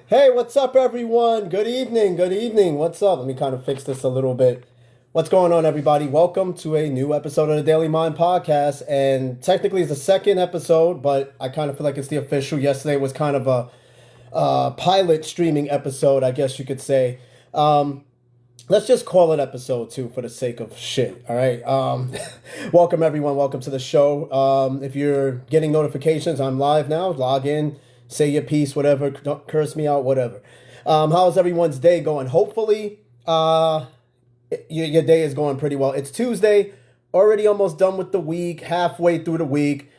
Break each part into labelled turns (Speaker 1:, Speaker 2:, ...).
Speaker 1: Hey, what's up, everyone? Good evening. Good evening. What's up? Let me kind of fix this a little bit. What's going on, everybody? Welcome to a new episode of the Daily Mind Podcast. And technically, it's the second episode, but I kind of feel like it's the official. Yesterday was kind of a pilot streaming episode, I guess you could say. Let's just call it episode 2 for the sake of shit. All right. Welcome, everyone. Welcome to the show. If you're getting notifications, I'm live now. Log in, say your piece, whatever. Don't curse me out, whatever. How's everyone's day going? Hopefully, your day is going pretty well. It's Tuesday, already almost done with the week, halfway through the week.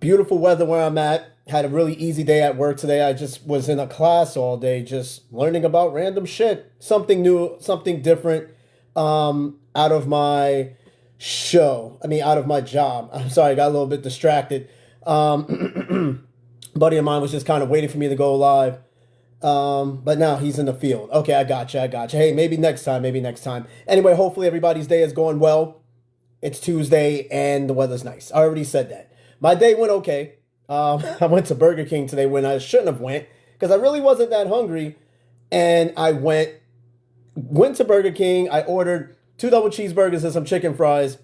Speaker 1: Beautiful weather where I'm at. Had a really easy day at work today. I just was in a class all day, just learning about random shit. Something new, something different, out of my out of my job. I'm sorry, I got a little bit distracted. Buddy of mine was just kind of waiting for me to go live. But now he's in the field. Okay, I got you. Hey, maybe next time. Anyway, hopefully everybody's day is going well. It's Tuesday and the weather's nice. I already said that. My day went okay. I went to Burger King today when I shouldn't have went because I really wasn't that hungry. And I went to Burger King. I ordered 2 double cheeseburgers and some chicken fries.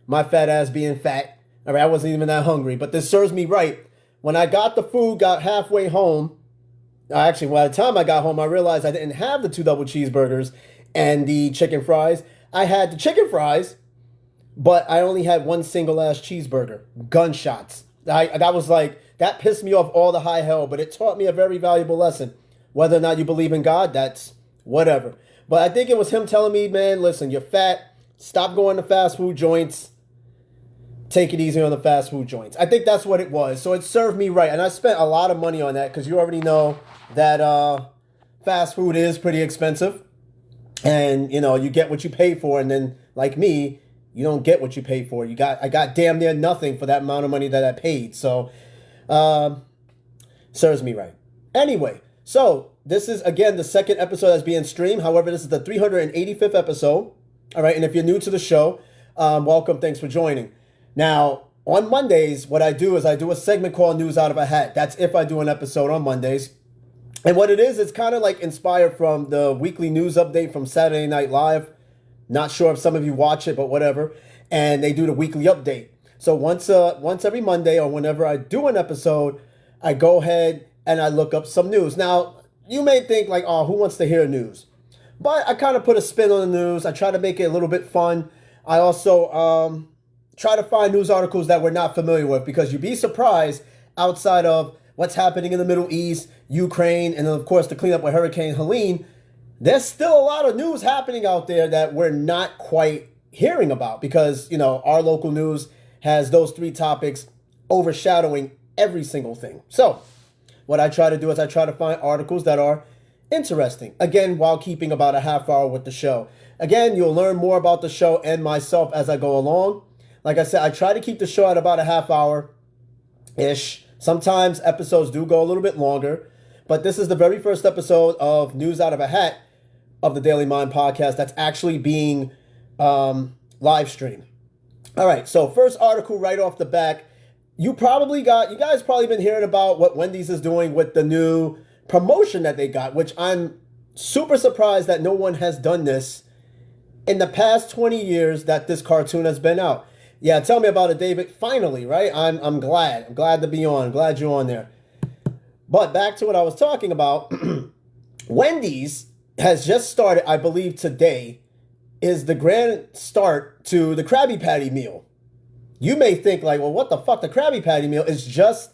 Speaker 1: My fat ass being fat. All right, I wasn't even that hungry. But this serves me right. When I got the food, got halfway home. Actually, by the time I got home, I realized I didn't have the 2 double cheeseburgers and the chicken fries. I had the chicken fries, but I only had one single ass cheeseburger. Gunshots. That pissed me off all the high hell, but it taught me a very valuable lesson. Whether or not you believe in God, that's whatever. But I think it was him telling me, man, listen, you're fat. Stop going to fast food joints. Take it easy on the fast food joints. I think that's what it was. So it served me right. And I spent a lot of money on that because you already know that fast food is pretty expensive. And, you get what you pay for. And then, like me, you don't get what you pay for. I got damn near nothing for that amount of money that I paid. So, serves me right. Anyway, so this is, again, the second episode that's being streamed. However, this is the 385th episode. All right, and if you're new to the show, welcome. Thanks for joining. Now, on Mondays, what I do is I do a segment called News Out of a Hat. That's if I do an episode on Mondays. And what it is, it's kind of like inspired from the weekly news update from Saturday Night Live. Not sure if some of you watch it, but whatever. And they do the weekly update. So once every Monday or whenever I do an episode, I go ahead and I look up some news. Now, you may think like, oh, who wants to hear news? But I kind of put a spin on the news. I try to make it a little bit fun. I also try to find news articles that we're not familiar with because you'd be surprised outside of what's happening in the Middle East, Ukraine, and then, of course, the cleanup with Hurricane Helene. There's still a lot of news happening out there that we're not quite hearing about because, our local news has those 3 topics overshadowing every single thing. So what I try to do is I try to find articles that are interesting, again, while keeping about a half hour with the show. Again, you'll learn more about the show and myself as I go along. Like I said, I try to keep the show at about a half hour-ish. Sometimes episodes do go a little bit longer, but this is the very first episode of News Out of a Hat of the Daily Mind Podcast that's actually being live streamed. All right, so first article right off the back. You guys probably been hearing about what Wendy's is doing with the new promotion that they got, which I'm super surprised that no one has done this in the past 20 years that this cartoon has been out. Yeah, tell me about it, David. Finally, right? I'm glad. I'm glad to be on. I'm glad you're on there. But back to what I was talking about. Wendy's has just started, I believe today, is the grand start to the Krabby Patty meal. You may think like, well, what the fuck? The Krabby Patty meal is just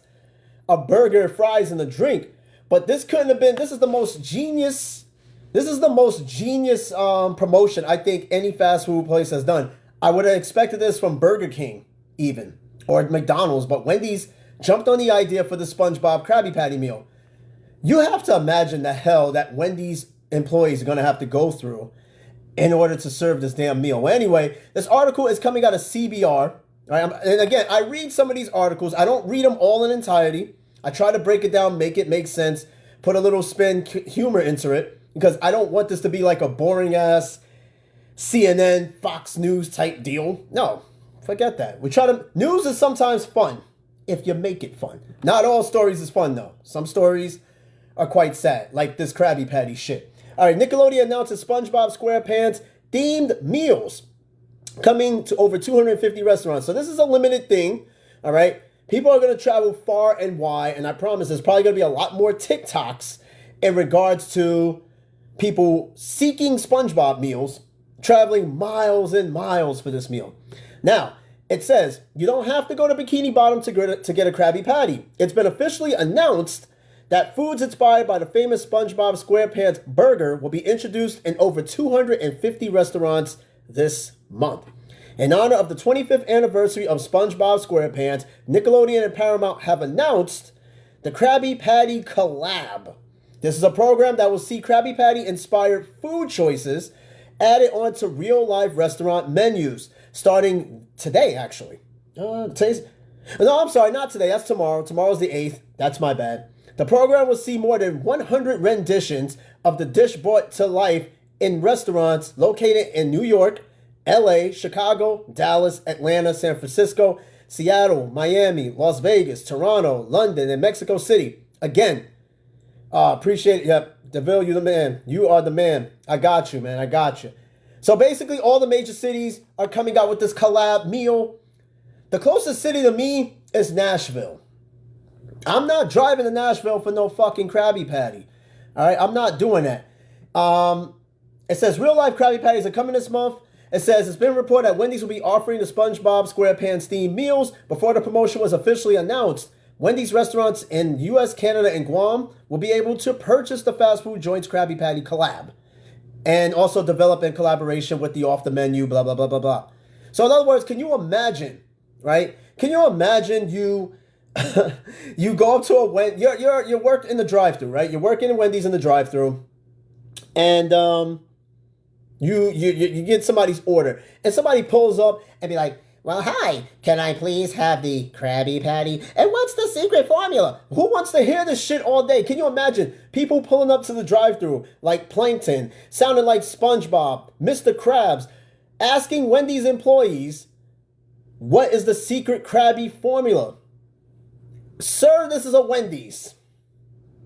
Speaker 1: a burger, fries, and a drink. But this couldn't have been, this is the most genius promotion I think any fast food place has done. I would have expected this from Burger King even, or McDonald's, but Wendy's jumped on the idea for the SpongeBob Krabby Patty meal. You have to imagine the hell that Wendy's employees are going to have to go through in order to serve this damn meal. Well, anyway, this article is coming out of CBR. Right? And again, I read some of these articles. I don't read them all in entirety. I try to break it down, make it make sense, put a little spin, humor into it, because I don't want this to be like a boring-ass CNN, Fox News type deal. No, forget that. News is sometimes fun if you make it fun. Not all stories is fun, though. Some stories are quite sad, like this Krabby Patty shit. All right, Nickelodeon announces SpongeBob SquarePants themed meals coming to over 250 restaurants. So this is a limited thing, all right? People are going to travel far and wide, and I promise there's probably going to be a lot more TikToks in regards to people seeking SpongeBob meals, traveling miles and miles for this meal. Now, it says you don't have to go to Bikini Bottom to get a Krabby Patty. It's been officially announced that foods inspired by the famous SpongeBob SquarePants burger will be introduced in over 250 restaurants this month. In honor of the 25th anniversary of SpongeBob SquarePants, Nickelodeon and Paramount have announced the Krabby Patty Collab. This is a program that will see Krabby Patty-inspired food choices added onto real-life restaurant menus, starting today, actually. No, I'm sorry, not today. That's tomorrow. Tomorrow's the 8th. That's my bad. The program will see more than 100 renditions of the dish brought to life in restaurants located in New York, LA, Chicago, Dallas, Atlanta, San Francisco, Seattle, Miami, Las Vegas, Toronto, London, and Mexico City. Again, appreciate it. Yep, DeVille, you the man. You are the man. I got you, man. I got you. So basically, all the major cities are coming out with this collab meal. The closest city to me is Nashville. I'm not driving to Nashville for no fucking Krabby Patty. All right, I'm not doing that. It says real life Krabby Patties are coming this month. It says it's been reported that Wendy's will be offering the SpongeBob SquarePants themed meals before the promotion was officially announced. Wendy's restaurants in US, Canada, and Guam will be able to purchase the fast food joint's Krabby Patty collab and also develop in collaboration with the off the menu, blah, blah, blah, blah, blah. So in other words, can you imagine, right? Can you imagine you you go up to you work in the drive-thru, right? You're working in Wendy's in the drive-thru, and you get somebody's order, and somebody pulls up and be like, well, hi, can I please have the Krabby Patty? And what's the secret formula? Who wants to hear this shit all day? Can you imagine people pulling up to the drive-thru like Plankton, sounding like SpongeBob, Mr. Krabs, asking Wendy's employees, what is the secret Krabby formula? Sir, this is a Wendy's.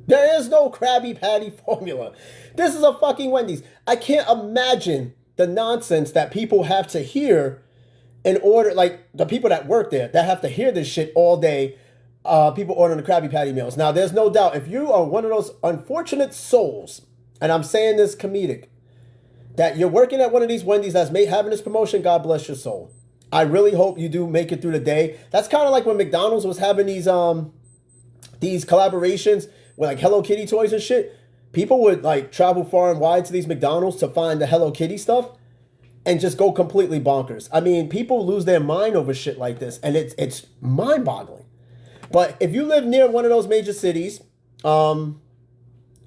Speaker 1: There is no Krabby Patty formula. This is a fucking Wendy's. I can't imagine the nonsense that people have to hear in order, like the people that work there, that have to hear this shit all day, people ordering the Krabby Patty meals. Now, there's no doubt, if you are one of those unfortunate souls, and I'm saying this comedic, that you're working at one of these Wendy's that's having this promotion, God bless your soul. I really hope you do make it through the day. That's kind of like when McDonald's was having these collaborations with like Hello Kitty toys and shit. People would like travel far and wide to these McDonald's to find the Hello Kitty stuff and just go completely bonkers. I mean, people lose their mind over shit like this, and it's mind-boggling. But if you live near one of those major cities, good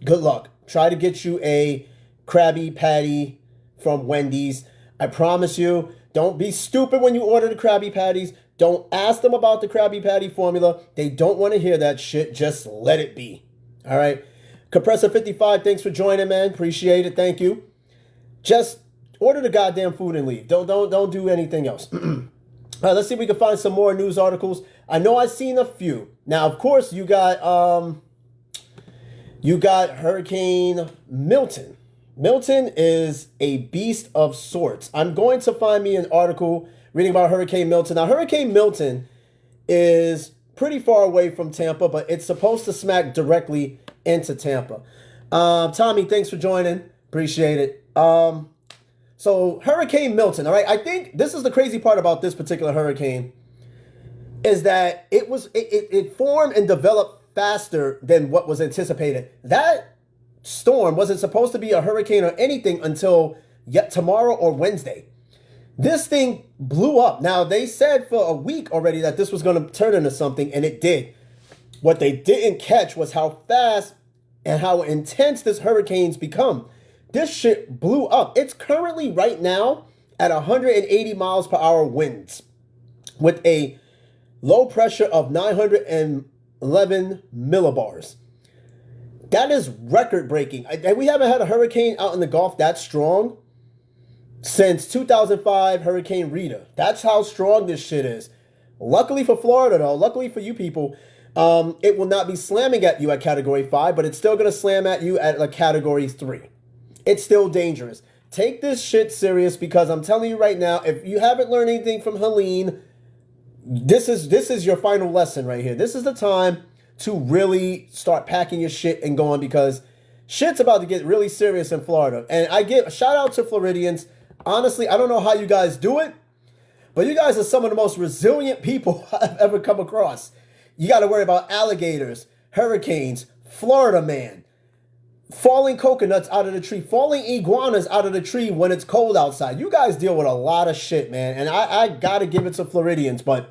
Speaker 1: luck. Try to get you a Krabby Patty from Wendy's. I promise you, don't be stupid when you order the Krabby Patties. Don't ask them about the Krabby Patty formula. They don't want to hear that shit. Just let it be. All right? Compressor55, thanks for joining, man. Appreciate it. Thank you. Just order the goddamn food and leave. Don't do anything else. All right, let's see if we can find some more news articles. I know I've seen a few. Now, of course, you got Hurricane Milton. Milton is a beast of sorts. I'm going to find me an article reading about Hurricane Milton. Now, Hurricane Milton is pretty far away from Tampa, but it's supposed to smack directly into Tampa. Tommy, thanks for joining. Appreciate it. So Hurricane Milton, all right? I think this is the crazy part about this particular hurricane is that it formed and developed faster than what was anticipated. That storm wasn't supposed to be a hurricane or anything until yet tomorrow or Wednesday. This thing blew up. Now, they said for a week already that this was going to turn into something, and it did. What they didn't catch was how fast and how intense this hurricane's become. This shit blew up. It's currently right now at 180 miles per hour winds with a low pressure of 911 millibars. That is record breaking. We haven't had a hurricane out in the Gulf that strong since 2005 Hurricane Rita. That's how strong this shit is. Luckily for Florida, though, luckily for you people, It will not be slamming at you at category 5, but it's still going to slam at you at a category 3. It's still dangerous. Take this shit serious, because I'm telling you right now, if you haven't learned anything from Helene, this is your final lesson right here. This is the time to really start packing your shit and going, because shit's about to get really serious in Florida. And I give a shout out to Floridians. Honestly, I don't know how you guys do it, but you guys are some of the most resilient people I've ever come across. You got to worry about alligators, hurricanes, Florida man, falling coconuts out of the tree, falling iguanas out of the tree when it's cold outside. You guys deal with a lot of shit, man. And I got to give it to Floridians, but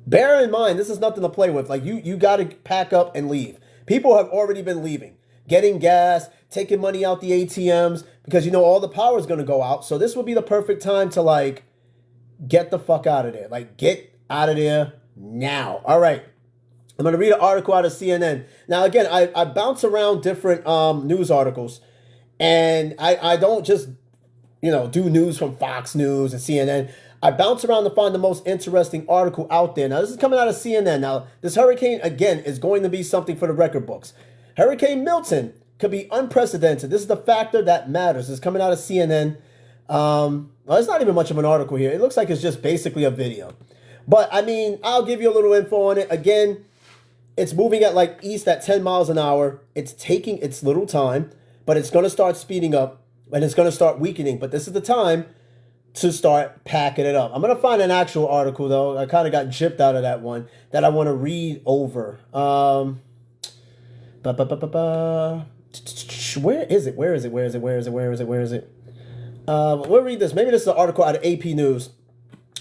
Speaker 1: bear in mind, this is nothing to play with. Like, you got to pack up and leave. People have already been leaving, getting gas, taking money out the ATMs, because you know all the power is going to go out. So this would be the perfect time to, like, get the fuck out of there. Like, get out of there now. All right. I'm going to read an article out of CNN. Now, again, I bounce around different news articles, and I don't just, do news from Fox News and CNN. I bounce around to find the most interesting article out there. Now, this is coming out of CNN. Now, this hurricane, again, is going to be something for the record books. Hurricane Milton could be unprecedented. This is the factor that matters. It's coming out of CNN. Well, it's not even much of an article here. It looks like it's just basically a video. But, I mean, I'll give you a little info on it. Again, it's moving at like east at 10 miles an hour. It's taking its little time, but it's going to start speeding up, and it's going to start weakening. But this is the time to start packing it up. I'm going to find an actual article, though. I kind of got gypped out of that one that I want to read over. Where is it? We'll read this. Maybe this is an article out of AP News.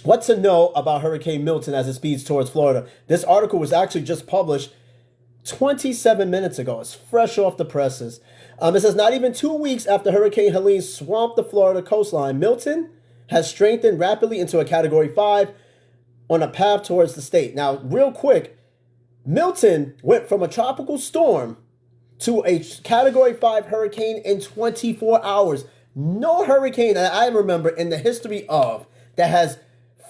Speaker 1: What to know about Hurricane Milton as it speeds towards Florida. This article was actually just published 27 minutes ago. It's fresh off the presses. It says, not even 2 weeks after Hurricane Helene swamped the Florida coastline, Milton has strengthened rapidly into a Category 5 on a path towards the state. Now, real quick, Milton went from a tropical storm to a Category 5 hurricane in 24 hours. No hurricane that I remember in the history of that has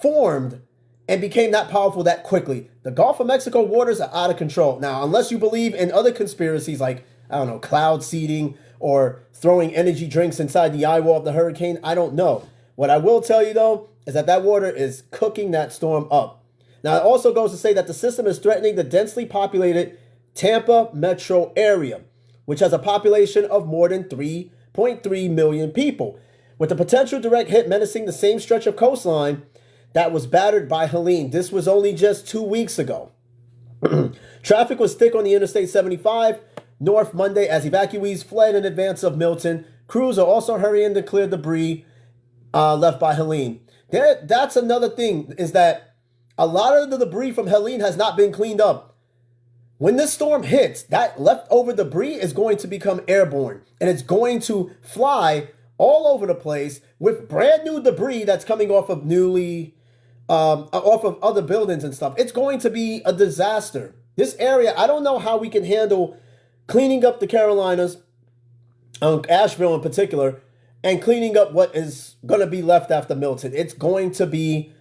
Speaker 1: formed and became that powerful that quickly. The Gulf of Mexico waters are out of control. Now, unless you believe in other conspiracies like, I don't know, cloud seeding or throwing energy drinks inside the eye wall of the hurricane, I don't know. What I will tell you, though, is that water is cooking that storm up. Now, it also goes to say that the system is threatening the densely populated Tampa metro area, which has a population of more than 3.3 million people, with the potential direct hit menacing the same stretch of coastline that was battered by Helene. This was only just 2 weeks ago. Traffic was thick on the Interstate 75 north Monday as evacuees fled in advance of Milton. Crews are also hurrying to clear debris left by Helene. That's another thing, is that a lot of the debris from Helene has not been cleaned up. When this storm hits, that leftover debris is going to become airborne, and it's going to fly all over the place with brand new debris that's coming off of off of other buildings and stuff. It's going to be a disaster. This area, I don't know how we can handle cleaning up the Carolinas, Asheville in particular, and cleaning up what is going to be left after Milton. It's going to be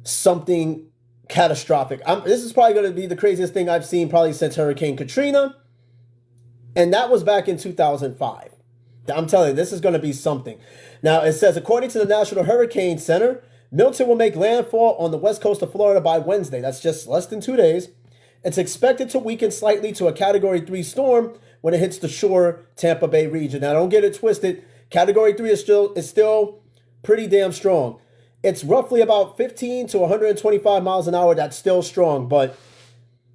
Speaker 1: something catastrophic. This is probably going to be the craziest thing I've seen probably since Hurricane Katrina, and that was back in 2005. I'm telling you, this is going to be something. Now, it says, according to the National Hurricane Center, Milton will make landfall on the west coast of Florida by Wednesday. That's just less than 2 days. It's expected to weaken slightly to a Category 3 storm when it hits the shore Tampa Bay region. Now, don't get it twisted. Category 3 is still pretty damn strong. It's roughly about 15 to 125 miles an hour. That's still strong. But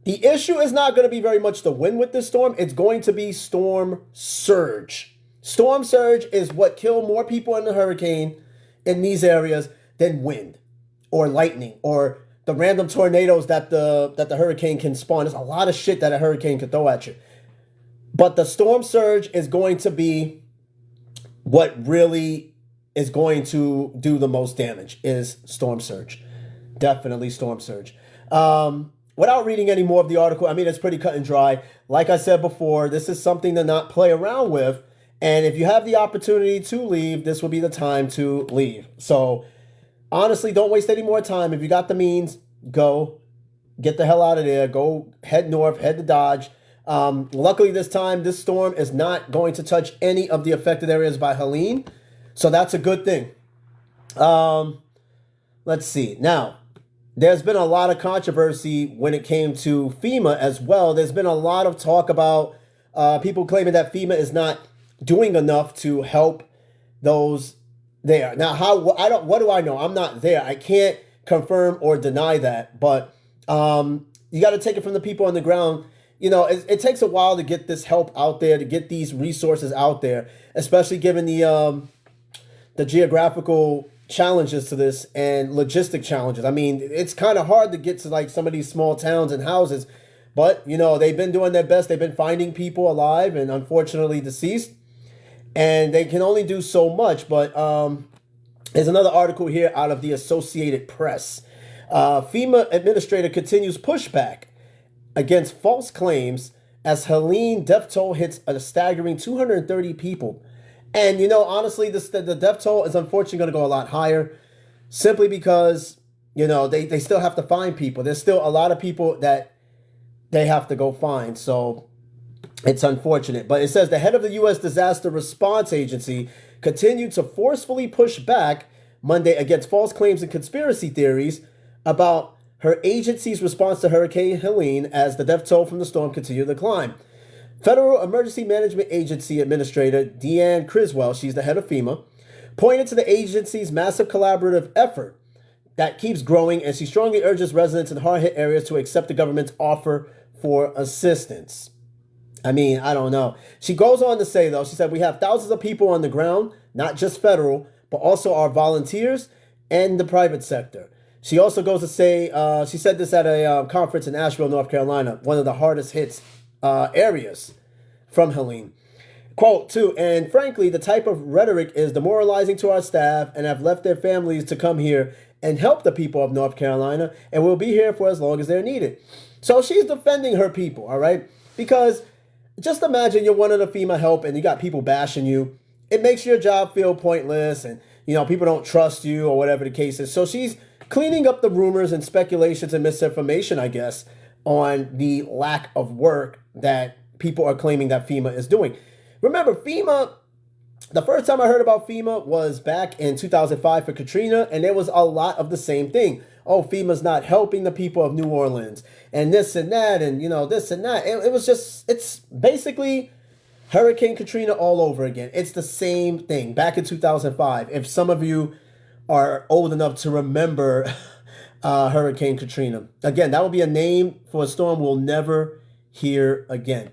Speaker 1: the issue is not going to be very much the wind with this storm. It's going to be storm surge. Storm surge is what killed more people in the hurricane in these areas than wind or lightning or the random tornadoes that the hurricane can spawn. There's a lot of shit that a hurricane can throw at you. But the storm surge is going to be what really is going to do the most damage, is storm surge. Definitely storm surge. Without reading any more of the article, I mean, it's pretty cut and dry. Like I said before, this is something to not play around with. And if you have the opportunity to leave, this will be the time to leave. So honestly, don't waste any more time. If you got the means, go get the hell out of there. Go head north, head to Dodge. Luckily, this time, this storm is not going to touch any of the affected areas by Helene. So that's a good thing. Let's see. Now, there's been a lot of controversy when it came to FEMA as well. There's been a lot of talk about people claiming that FEMA is not doing enough to help those there. Now, what do I know? I'm not there. I can't confirm or deny that, but you got to take it from the people on the ground. You know, it takes a while to get this help out there, to get these resources out there, especially given the geographical challenges to this and logistic challenges. I mean, it's kind of hard to get to like some of these small towns and houses, but you know, they've been doing their best. They've been finding people alive and unfortunately deceased, and they can only do so much. But there's another article here out of the Associated Press. FEMA administrator continues pushback against false claims as Helene death toll hits a staggering 230 people. And, you know, honestly, the death toll is unfortunately going to go a lot higher simply because, you know, they still have to find people. There's still a lot of people that they have to go find. So it's unfortunate. But it says the head of the U.S. Disaster Response Agency continued to forcefully push back Monday against false claims and conspiracy theories about her agency's response to Hurricane Helene as the death toll from the storm continued to climb. Federal Emergency Management Agency Administrator Deanne Criswell, she's the head of FEMA, pointed to the agency's massive collaborative effort that keeps growing, and she strongly urges residents in hard-hit areas to accept the government's offer for assistance. I mean, I don't know. She goes on to say, though, she said, we have thousands of people on the ground, not just federal, but also our volunteers and the private sector. She also goes to say, she said this at a conference in Asheville, North Carolina, one of the hardest hits areas from Helene. Quote, too, and frankly, the type of rhetoric is demoralizing to our staff and have left their families to come here and help the people of North Carolina, and will be here for as long as they're needed. So she's defending her people, all right? Because just imagine you're one of the FEMA help and you got people bashing you. It makes your job feel pointless and, you know, people don't trust you or whatever the case is. So she's cleaning up the rumors and speculations and misinformation, I guess, on the lack of work that people are claiming that FEMA is doing. Remember, FEMA, the first time I heard about FEMA was back in 2005 for Katrina, and there was a lot of the same thing. Oh, FEMA's not helping the people of New Orleans, and this and that, and, you know, this and that. It was just, it's basically Hurricane Katrina all over again. It's the same thing back in 2005. If some of you are old enough to remember Hurricane Katrina. Again, that will be a name for a storm we'll never hear again.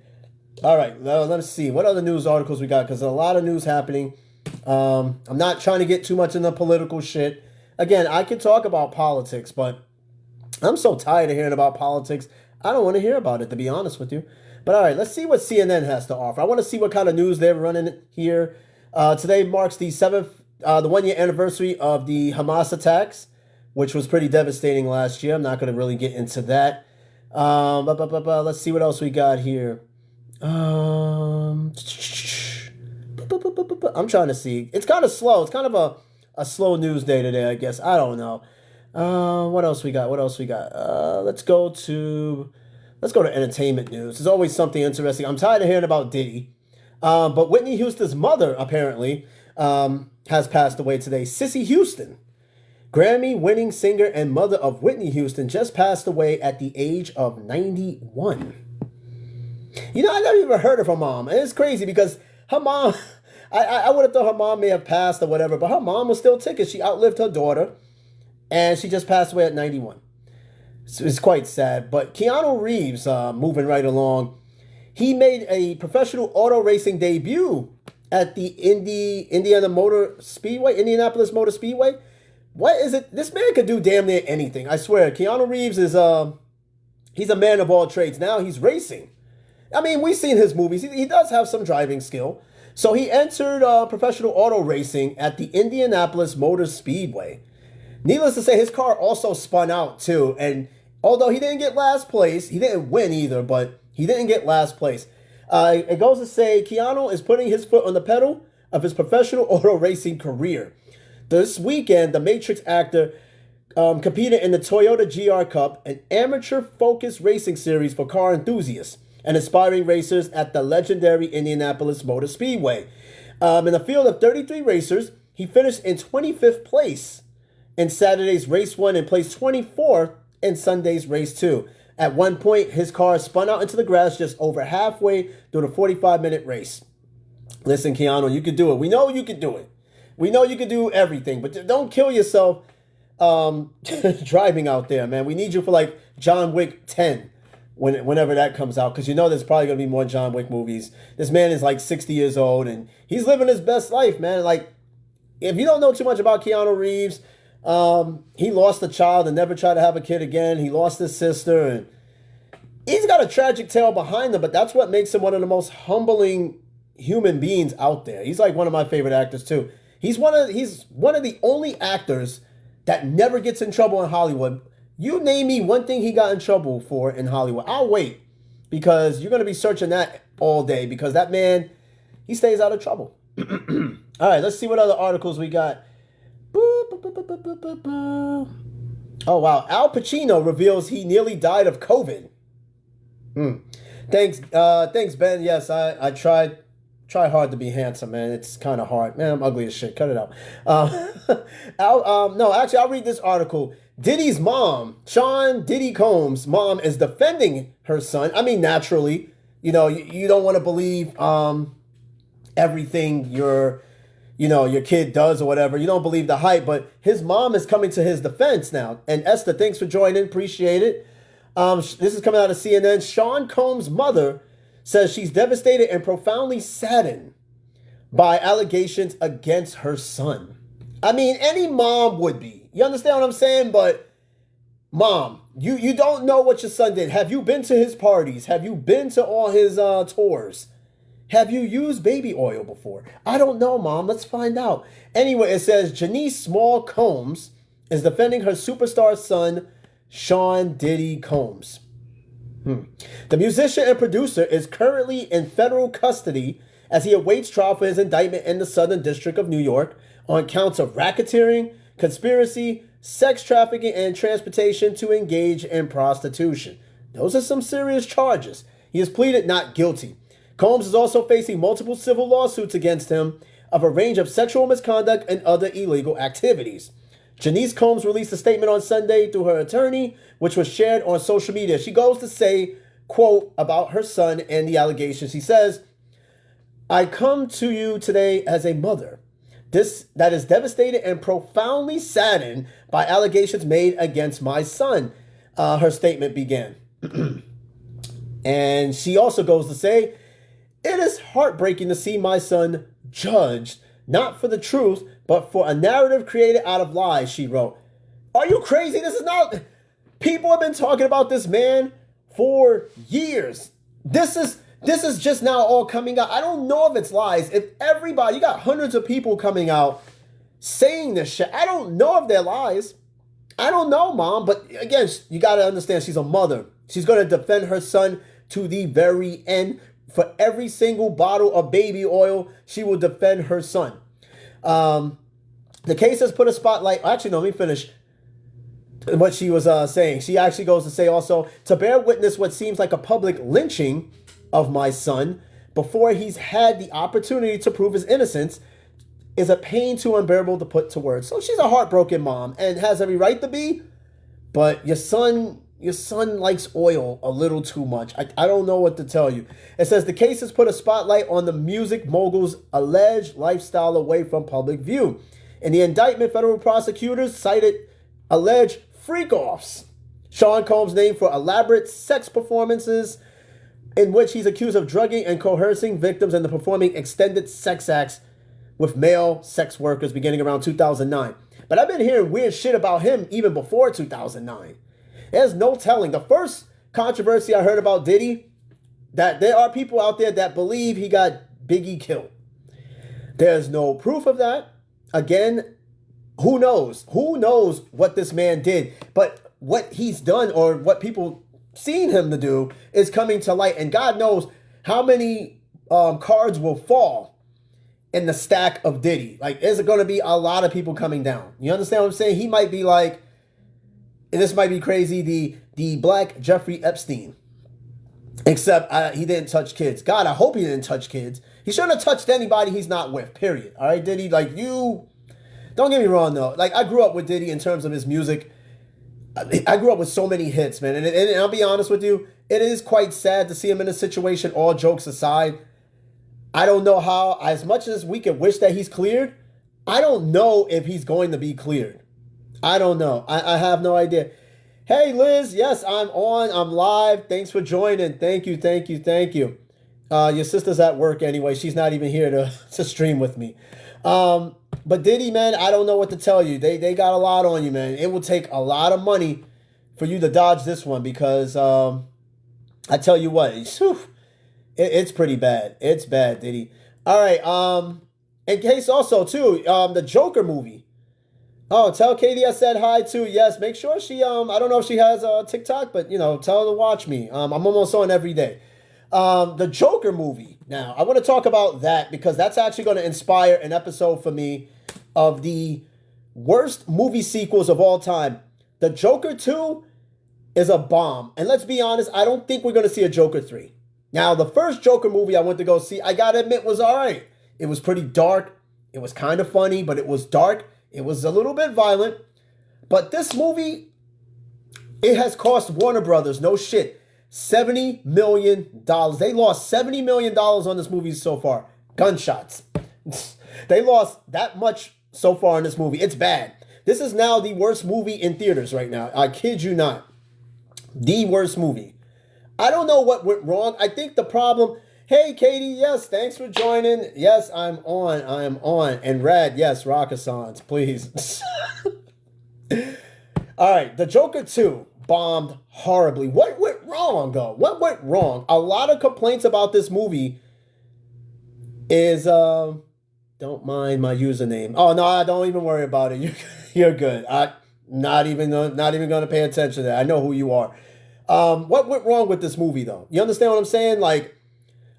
Speaker 1: All right, let's see. What other news articles we got? Because there's a lot of news happening. I'm not trying to get too much into political shit. Again, I could talk about politics, but I'm so tired of hearing about politics. I don't want to hear about it, to be honest with you. But all right, let's see what CNN has to offer. I want to see what kind of news they're running here. Today marks the 1-year anniversary of the Hamas attacks, which was pretty devastating last year. I'm not going to really get into that. Let's see what else we got here. I'm trying to see. It's kind of slow. It's kind of a slow news day today, I guess. I don't know. What else we got? Let's go to entertainment news. There's always something interesting. I'm tired of hearing about Diddy. But Whitney Houston's mother, apparently, has passed away today. Cissy Houston, Grammy-winning singer and mother of Whitney Houston, just passed away at the age of 91. You know, I never even heard of her mom. And it's crazy because her mom, I would have thought her mom may have passed or whatever, but her mom was still ticking. She outlived her daughter, and she just passed away at 91. So it's quite sad. But Keanu Reeves, moving right along, he made a professional auto racing debut at the Indianapolis Motor Speedway. What is it? This man could do damn near anything. I swear. Keanu Reeves is he's a man of all trades. Now he's racing. I mean, we've seen his movies. He does have some driving skill. So he entered professional auto racing at the Indianapolis Motor Speedway. Needless to say, his car also spun out too. And although he didn't get last place, he didn't win either, but he didn't get last place. It goes to say Keanu is putting his foot on the pedal of his professional auto racing career. This weekend, the Matrix actor competed in the Toyota GR Cup, an amateur-focused racing series for car enthusiasts and aspiring racers at the legendary Indianapolis Motor Speedway. In a field of 33 racers, he finished in 25th place in Saturday's race 1 and placed 24th in Sunday's race 2. At one point, his car spun out into the grass just over halfway through the 45-minute race. Listen, Keanu, you can do it. We know you can do it. We know you can do everything, but don't kill yourself driving out there, man. We need you for like John Wick 10 whenever that comes out, because you know there's probably going to be more John Wick movies. This man is like 60 years old, and he's living his best life, man. Like, if you don't know too much about Keanu Reeves, he lost a child and never tried to have a kid again. He lost his sister, and he's got a tragic tale behind him, but that's what makes him one of the most humbling human beings out there. He's like one of my favorite actors too. He's one of the only actors that never gets in trouble in Hollywood. You name me one thing he got in trouble for in Hollywood, I'll wait, because you're going to be searching that all day, because that man, he stays out of trouble. All right, let's see what other articles we got. Oh, wow. Al Pacino reveals he nearly died of COVID. Thanks, Ben. Yes, I try hard to be handsome, man. It's kind of hard. Man, I'm ugly as shit. Cut it out. I'll read this article. Diddy's mom, Sean Diddy Combs' mom, is defending her son. I mean, naturally, you don't want to believe everything your kid does or whatever. You don't believe the hype, but his mom is coming to his defense now. And Esther, thanks for joining. Appreciate it. This is coming out of CNN. Sean Combs' mother says she's devastated and profoundly saddened by allegations against her son. I mean, any mom would be. You understand what I'm saying? But mom, you don't know what your son did. Have you been to his parties? Have you been to all his tours? Have you used baby oil before? I don't know, Mom. Let's find out. Anyway, it says Janice Small Combs is defending her superstar son, Sean Diddy Combs. The musician and producer is currently in federal custody as he awaits trial for his indictment in the Southern District of New York on counts of racketeering, conspiracy, sex trafficking, and transportation to engage in prostitution. Those are some serious charges. He has pleaded not guilty. Combs is also facing multiple civil lawsuits against him of a range of sexual misconduct and other illegal activities. Janice Combs released a statement on Sunday through her attorney, which was shared on social media. She goes to say, quote, about her son and the allegations. She says, "I come to you today as a mother that is devastated and profoundly saddened by allegations made against my son," her statement began. And she also goes to say, "It is heartbreaking to see my son judged, not for the truth, but for a narrative created out of lies," she wrote. Are you crazy? This is not... People have been talking about this man for years. This is just now all coming out. I don't know if it's lies. If everybody... You got hundreds of people coming out saying this shit. I don't know if they're lies. I don't know, Mom. But again, you got to understand, she's a mother. She's going to defend her son to the very end. For every single bottle of baby oil, she will defend her son. The case has put a spotlight. Actually, no, let me finish what she was saying. She actually goes to say also, to bear witness what seems like a public lynching of my son before he's had the opportunity to prove his innocence is a pain too unbearable to put to words. So she's a heartbroken mom and has every right to be, but your son likes oil a little too much. I don't know what to tell you. It says the case has put a spotlight on the music mogul's alleged lifestyle away from public view. In the indictment, federal prosecutors cited alleged freak-offs. Sean Combs' name for elaborate sex performances in which he's accused of drugging and coercing victims and performing extended sex acts with male sex workers beginning around 2009. But I've been hearing weird shit about him even before 2009. There's no telling. The first controversy I heard about Diddy, that there are people out there that believe he got Biggie killed. There's no proof of that. Again, who knows? Who knows what this man did? But what he's done or what people seen him to do is coming to light. And God knows how many cards will fall in the stack of Diddy. Like, there's going to be a lot of people coming down. You understand what I'm saying? He might be like, and this might be crazy, the black Jeffrey Epstein. Except he didn't touch kids. God, I hope he didn't touch kids. He shouldn't have touched anybody he's not with, period. All right, Diddy, like, you... Don't get me wrong, though. Like, I grew up with Diddy in terms of his music. I grew up with so many hits, man. And I'll be honest with you, it is quite sad to see him in a situation, all jokes aside. I don't know how, as much as we could wish that he's cleared, I don't know if he's going to be cleared. I don't know. I have no idea. Hey, Liz. Yes, I'm on. I'm live. Thanks for joining. Thank you, thank you, thank you. Your sister's at work anyway. She's not even here to stream with me. But Diddy, man, I don't know what to tell you. They got a lot on you, man. It will take a lot of money for you to dodge this one because I tell you what, it's pretty bad. It's bad, Diddy. All right. In case also, too, the Joker movie. Oh, tell Katie I said hi, too. Yes, make sure she, I don't know if she has TikTok, but, tell her to watch me. I'm almost on every day. The Joker movie. Now, I want to talk about that because that's actually going to inspire an episode for me of the worst movie sequels of all time. The Joker 2 is a bomb. And let's be honest, I don't think we're going to see a Joker 3. Now, the first Joker movie I went to go see, I got to admit, was all right. It was pretty dark. It was kind of funny, but it was dark. It was a little bit violent. But this movie, it has cost Warner Brothers, no shit, $70 million. They lost $70 million on this movie so far. Gunshots. They lost that much so far in this movie. It's bad. This is now the worst movie in theaters right now. I kid you not. The worst movie. I don't know what went wrong. I think the problem... Hey, Katie. Yes, thanks for joining. Yes, I'm on. I am on. And Rad, yes, Rockasons, please. All right, The Joker 2 bombed horribly. What went wrong, though? What went wrong? A lot of complaints about this movie is... Don't mind my username. Oh, no, don't even worry about it. You're good. I'm not even going to pay attention to that. I know who you are. What went wrong with this movie, though? You understand what I'm saying? Like,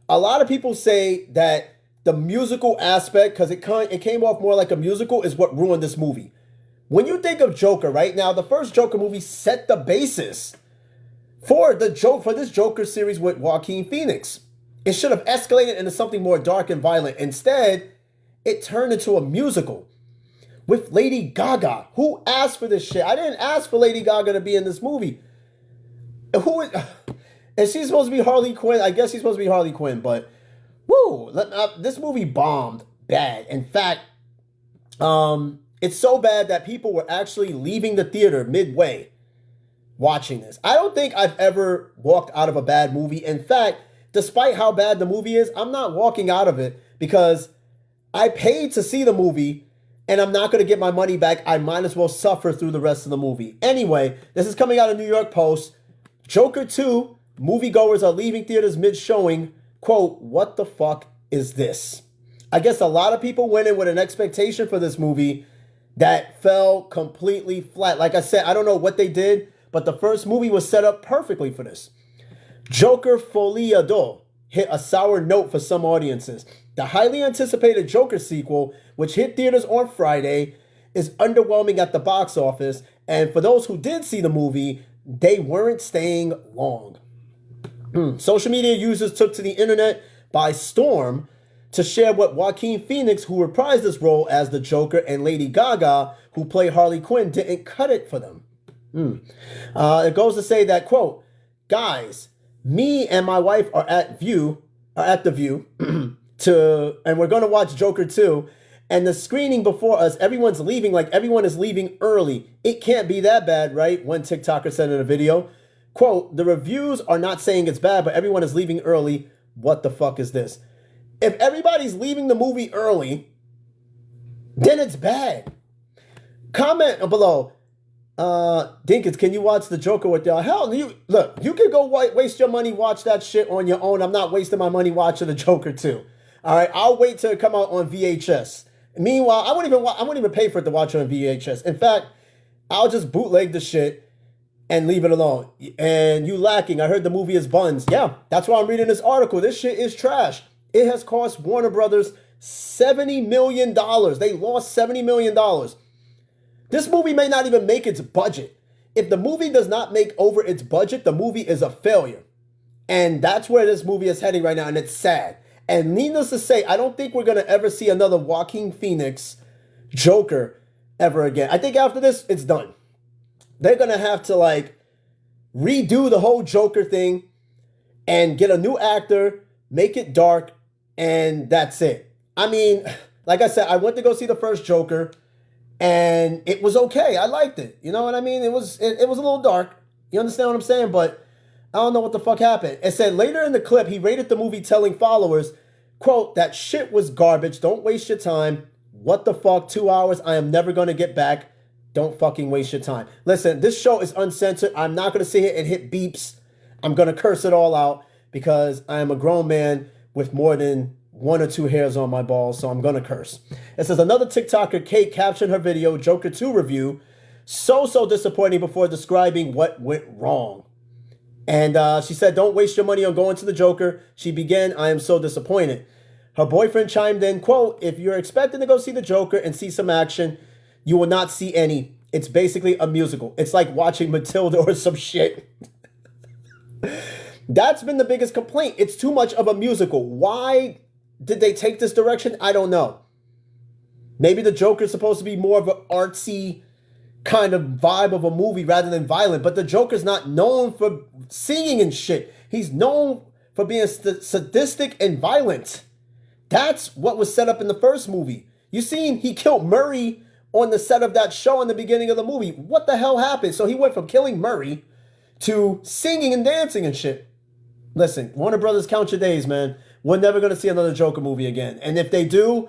Speaker 1: a lot of people say that the musical aspect, because it came off more like a musical, is what ruined this movie. When you think of Joker, right now, the first Joker movie set the basis for this Joker series with Joaquin Phoenix. It should have escalated into something more dark and violent. Instead, it turned into a musical with Lady Gaga. Who asked for this shit? I didn't ask for Lady Gaga to be in this movie. Is she supposed to be Harley Quinn? I guess she's supposed to be Harley Quinn, but this movie bombed bad. In fact, it's so bad that people were actually leaving the theater midway watching this. I don't think I've ever walked out of a bad movie. In fact, despite how bad the movie is, I'm not walking out of it because I paid to see the movie and I'm not going to get my money back. I might as well suffer through the rest of the movie. Anyway, this is coming out of New York Post. Joker 2, moviegoers are leaving theaters mid-showing. Quote, what the fuck is this? I guess a lot of people went in with an expectation for this movie that fell completely flat. Like I said, I don't know what they did, but the first movie was set up perfectly for this. Joker Folie à Deux hit a sour note for some audiences. The highly anticipated Joker sequel, which hit theaters on Friday, is underwhelming at the box office. And for those who did see the movie, they weren't staying long. Social media users took to the internet by storm to share what Joaquin Phoenix, who reprised this role as the Joker, and Lady Gaga, who played Harley Quinn, didn't cut it for them. It goes to say that, quote, guys, me and my wife are at the View, and we're going to watch Joker 2, and the screening before us, everyone's leaving like everyone is leaving early. It can't be that bad, right? One TikToker said in a video, quote, the reviews are not saying it's bad, but everyone is leaving early. What the fuck is this? If everybody's leaving the movie early, then it's bad. Comment below. Dinkins, can you watch the Joker with y'all? Hell, you can go waste your money, watch that shit on your own. I'm not wasting my money watching the Joker 2. All right, I'll wait till it come out on VHS. Meanwhile, I won't even pay for it to watch on VHS. In fact, I'll just bootleg the shit and leave it alone. And you lacking, I heard the movie is buns. Yeah, that's why I'm reading this article. This shit is trash. It has cost Warner Brothers $70 million. They lost $70 million. This movie may not even make its budget. if the movie does not make over its budget, the movie is a failure. And that's where this movie is heading right now, and it's sad. And needless to say, I don't think we're going to ever see another Joaquin Phoenix Joker ever again. I think after this, it's done. They're going to have to, like, redo the whole Joker thing and get a new actor, make it dark, and that's it. I mean, like I said, I went to go see the first Joker, and it was okay. I liked it. You know what I mean? It was a little dark. You understand what I'm saying? But I don't know what the fuck happened. It said later in the clip, he rated the movie telling followers, quote, that shit was garbage. Don't waste your time. What the fuck? 2 hours. I am never going to get back. Don't fucking waste your time. Listen, this show is uncensored. I'm not going to sit here and hit beeps. I'm going to curse it all out because I am a grown man with more than 1 or 2 hairs on my balls, so I'm going to curse. It says another TikToker, Kate, captioned her video, Joker 2 review, so disappointing before describing what went wrong. And she said, don't waste your money on going to the Joker. She began, I am so disappointed. Her boyfriend chimed in, quote, if you're expecting to go see the Joker and see some action, you will not see any. It's basically a musical. It's like watching Matilda or some shit. That's been the biggest complaint. It's too much of a musical. Why did they take this direction? I don't know. Maybe the Joker is supposed to be more of an artsy kind of vibe of a movie rather than violent. But the Joker's not known for singing and shit. He's known for being sadistic and violent. That's what was set up in the first movie. You seen he killed Murray on the set of that show in the beginning of the movie. What the hell happened? So he went from killing Murray to singing and dancing and shit. Listen, Warner Brothers, count your days, man. We're never going to see another Joker movie again. And if they do,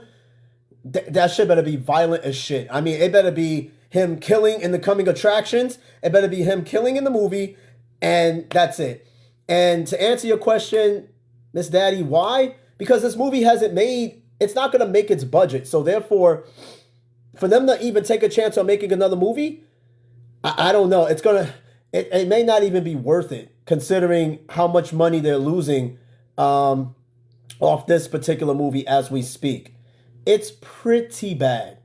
Speaker 1: that shit better be violent as shit. I mean, it better be him killing in the coming attractions. It better be him killing in the movie. And that's it. And to answer your question, Miss Daddy, why? Because this movie hasn't made, it's not going to make its budget. So therefore, for them to even take a chance on making another movie, I don't know. It's going to, it may not even be worth it considering how much money they're losing off this particular movie as we speak. It's pretty bad.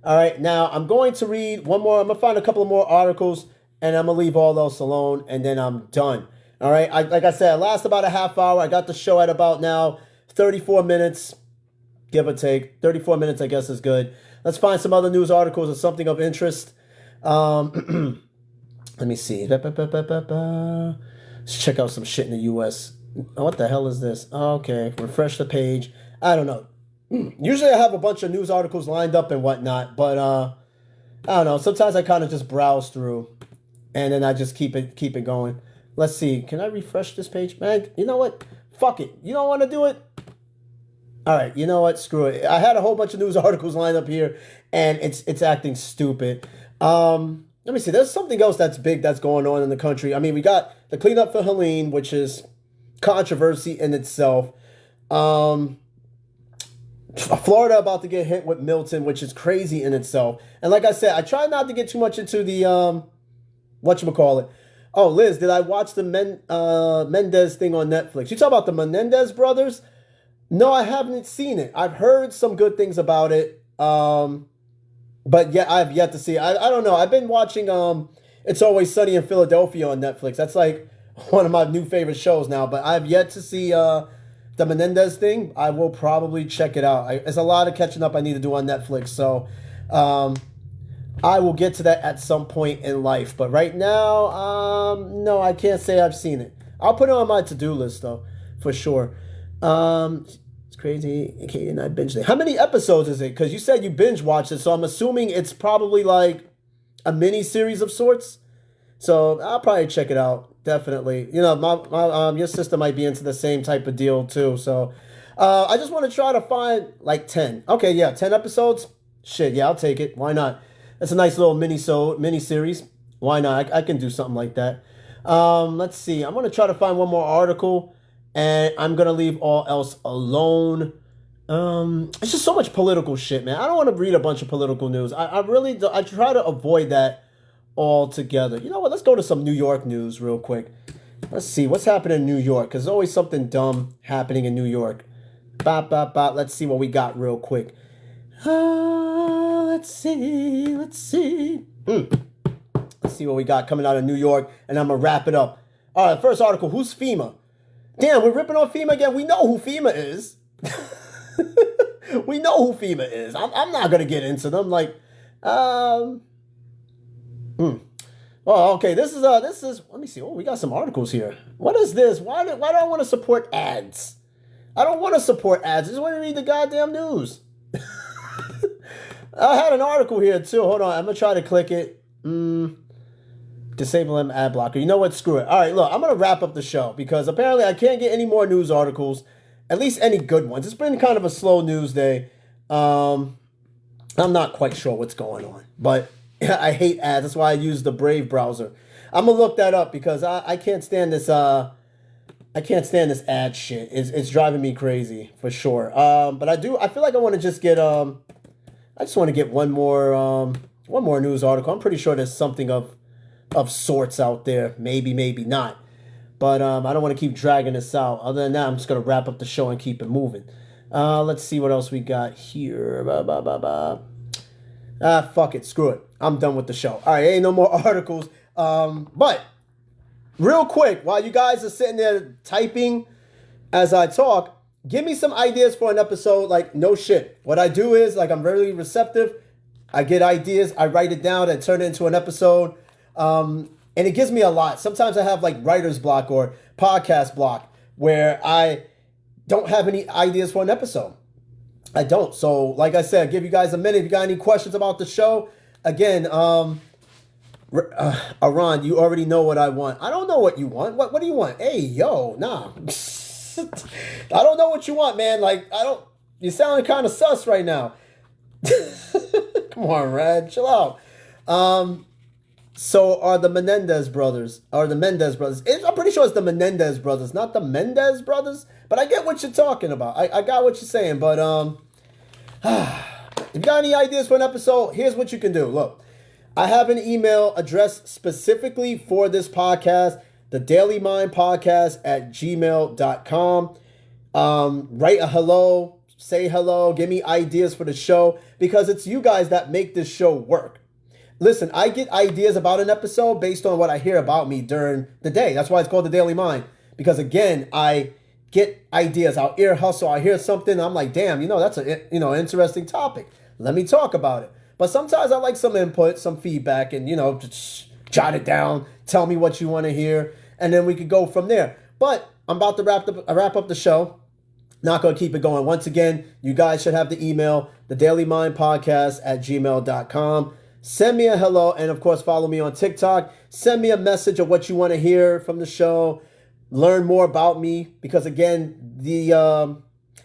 Speaker 1: All right, now I'm going to read one more. I'm going to find a couple of more articles, and I'm going to leave all else alone, and then I'm done. All right, like I said, it lasts about a half hour. I got the show at about now 34 minutes, give or take. 34 minutes, I guess, is good. Let's find some other news articles or something of interest. Let me see. Let's check out some shit in the U.S. What the hell is this? Okay, refresh the page. I don't know. Usually I have a bunch of news articles lined up and whatnot, but I don't know. Sometimes I kind of just browse through, and then I just keep it going. Let's see. Can I refresh this page, man? You know what? Fuck it. You don't want to do it? All right. You know what? Screw it. I had a whole bunch of news articles lined up here, and it's acting stupid. Let me see. There's something else that's big that's going on in the country. I mean, we got the cleanup for Helene, which is controversy in itself. Florida about to get hit with Milton, which is crazy in itself. And like I said, I try not to get too much into the whatchamacallit. Oh, Liz, did I watch the Mendez thing on Netflix? You talk about the Menendez brothers? No, I haven't seen it. I've heard some good things about it. But yeah, I've yet to see it. I don't know. I've been watching It's Always Sunny in Philadelphia on Netflix. That's like one of my new favorite shows now. But I've yet to see the Menendez thing. I will probably check it out. There's a lot of catching up I need to do on Netflix. So I will get to that at some point in life. But right now, no, I can't say I've seen it. I'll put it on my to-do list, though, for sure. It's crazy. Katie and I binged it. How many episodes is it? Because you said you binge watched it, so I'm assuming it's probably like a mini series of sorts. So I'll probably check it out. Definitely. You know, my your sister might be into the same type of deal too. So I just want to try to find like 10. Okay, yeah, 10 episodes. Shit, yeah, I'll take it. Why not? That's a nice little mini series. Why not? I can do something like that. Let's see. I'm gonna try to find one more article, and I'm gonna leave all else alone. It's just so much political shit, man. I don't want to read a bunch of political news. I really do. I try to avoid that altogether. You know what? Let's go to some New York news real quick. Let's see what's happening in New York, because there's always something dumb happening in New York. Let's see what we got real quick. Let's see. Let's see what we got coming out of New York, and I'm going to wrap it up. All right, first article, who's FEMA? Damn, we're ripping on FEMA again. We know who FEMA is. We know who FEMA is. I'm not going to get into them. Like, oh, okay, this is, let me see. Oh, we got some articles here. What is this? Why do I want to support ads? I don't want to support ads. I just want to read the goddamn news. I had an article here too. Hold on. I'm going to try to click it. Disable them ad blocker. You know what? Screw it. All right, look, I'm going to wrap up the show because apparently I can't get any more news articles, at least any good ones. It's been kind of a slow news day. I'm not quite sure what's going on, but I hate ads. That's why I use the Brave browser. I'm going to look that up because I can't stand this. I can't stand this ad shit. It's driving me crazy for sure. But I feel like I want to just get, I just want to get one more news article. I'm pretty sure there's something of sorts out there. Maybe not. But I don't want to keep dragging this out. Other than that, I'm just going to wrap up the show and keep it moving. Let's see what else we got here. Fuck it. Screw it. I'm done with the show. All right, ain't no more articles. But real quick, while you guys are sitting there typing as I talk, give me some ideas for an episode. Like, no shit. What I do is, like, I'm very receptive. I get ideas. I write it down and turn it into an episode. And it gives me a lot. Sometimes I have like writer's block or podcast block where I don't have any ideas for an episode. I don't. So like I said, I'll give you guys a minute. If you got any questions about the show, again, Aran, you already know what I want. I don't know what you want. What do you want? Hey, yo, nah. I don't know what you want, man. Like, you're sounding kind of sus right now. Come on, Rad, chill out. So are the Menendez brothers. I'm pretty sure it's the Menendez brothers, not the Mendez brothers. But I get what you're talking about. I got what you're saying. But if you got any ideas for an episode, here's what you can do. Look, I have an email address specifically for this podcast, the Daily Mind Podcast at gmail.com. Write a hello, say hello, give me ideas for the show, because it's you guys that make this show work. Listen, I get ideas about an episode based on what I hear about me during the day. That's why it's called the Daily Mind. Because again, I get ideas. I'll ear hustle. I hear something. I'm like, damn, that's a interesting topic. Let me talk about it. But sometimes I like some input, some feedback, and just jot it down. Tell me what you want to hear, and then we could go from there. But I'm about to wrap up the show. Not going to keep it going. Once again, you guys should have the email, the Daily Mind Podcast at gmail.com. Send me a hello, and of course, follow me on TikTok. Send me a message of what you want to hear from the show. Learn more about me, because again,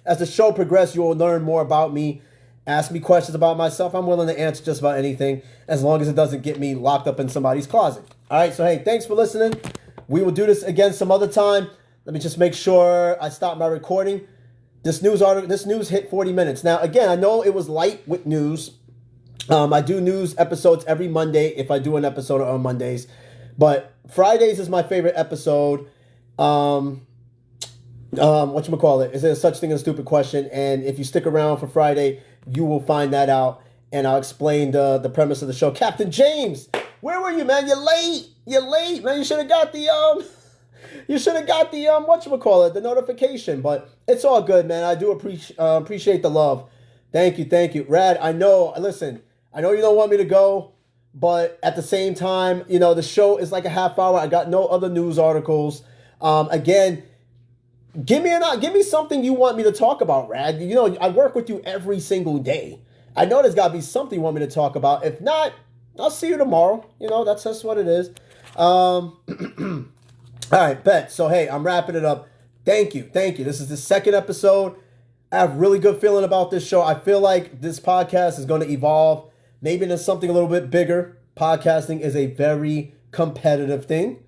Speaker 1: as the show progresses, you will learn more about me. Ask me questions about myself. I'm willing to answer just about anything, as long as it doesn't get me locked up in somebody's closet. All right, so hey, thanks for listening. We will do this again some other time. Let me just make sure I stop my recording. This news hit 40 minutes. Now, again, I know it was light with news. I do news episodes every Monday if I do an episode on Mondays. But Fridays is my favorite episode. Whatchamacallit? Is there such thing as a stupid question? And if you stick around for Friday, you will find that out. And I'll explain the premise of the show. Captain James, where were you, man? You're late, man. You should have got the the notification. But it's all good, man. I do appreciate the love. Thank you. Rad, I know you don't want me to go, but at the same time, the show is like a half hour. I got no other news articles. Again, give me something you want me to talk about, Rad. I work with you every single day. I know there's got to be something you want me to talk about. If not, I'll see you tomorrow. That's just what it is. All right, bet. So, hey, I'm wrapping it up. Thank you. This is the second episode. I have a really good feeling about this show. I feel like this podcast is going to evolve. Maybe into something a little bit bigger. Podcasting is a very competitive thing.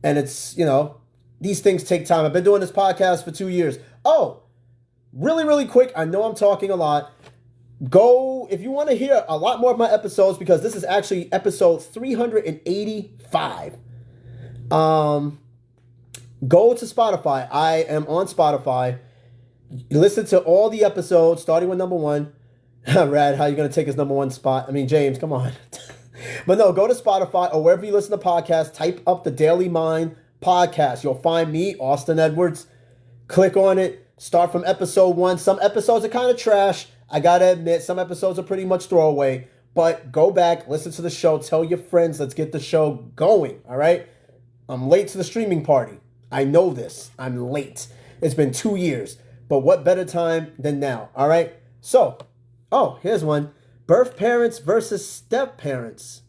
Speaker 1: And it's, these things take time. I've been doing this podcast for 2 years. Oh, really, really quick. I know I'm talking a lot. Go, if you want to hear a lot more of my episodes, because this is actually episode 385. Go to Spotify. I am on Spotify. Listen to all the episodes, starting with number 1. Rad, how you going to take his number 1 spot? I mean, James, come on. But no, go to Spotify or wherever you listen to podcasts, type up the Daily Mind podcast. You'll find me, Austin Edwards. Click on it. Start from episode 1. Some episodes are kind of trash. I got to admit, some episodes are pretty much throwaway. But go back, listen to the show, tell your friends, let's get the show going, all right? I'm late to the streaming party. I know this. I'm late. It's been 2 years. But what better time than now, all right? So, here's one. Birth parents versus step parents.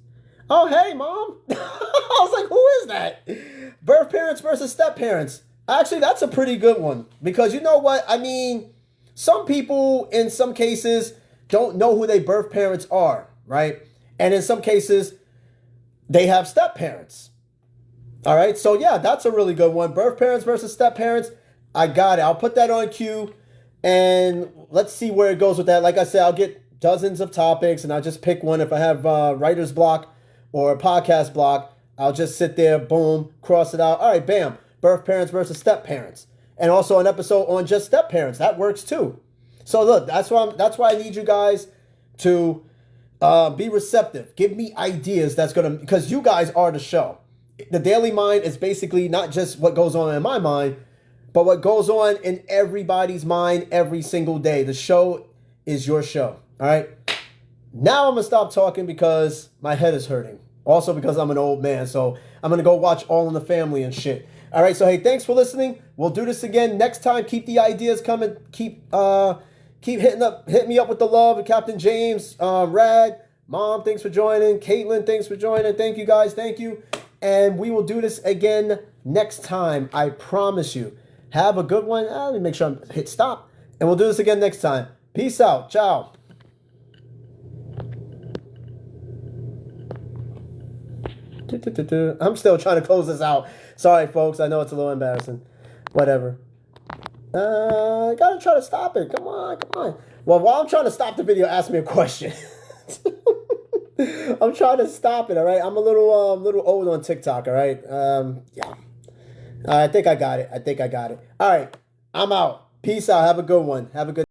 Speaker 1: Oh, hey, Mom. I was like, who is that? Birth parents versus step parents. Actually, that's a pretty good one. Because you know what? I mean, some people, in some cases, don't know who their birth parents are, right? And in some cases, they have step parents. All right? So, yeah, that's a really good one. Birth parents versus step parents. I got it. I'll put that on cue. And let's see where it goes with that. Like I said, I'll get dozens of topics, and I'll just pick one. If I have writer's block or a podcast block, I'll just sit there, boom, cross it out. All right, bam. Birth parents versus step parents. And also an episode on just step parents. That works too. So look, that's why I need you guys to be receptive. Give me ideas because you guys are the show. The Daily Mind is basically not just what goes on in my mind, but what goes on in everybody's mind every single day. The show is your show. All right. Now I'm going to stop talking because my head is hurting. Also because I'm an old man. So I'm going to go watch All in the Family and shit. All right. So, hey, thanks for listening. We'll do this again next time. Keep the ideas coming. Keep hitting me up with the love. Captain James, Rad, Mom, thanks for joining. Caitlin, thanks for joining. Thank you guys. Thank you. And we will do this again next time. I promise you. Have a good one. Let me make sure I hit stop. And we'll do this again next time. Peace out. Ciao. I'm still trying to close this out. Sorry, folks. I know it's a little embarrassing. Whatever. I gotta try to stop it. Come on. Well, while I'm trying to stop the video, ask me a question. I'm trying to stop it, all right? I'm a little old on TikTok, all right? Yeah. I think I got it. All right. I'm out. Peace out. Have a good one. Have a good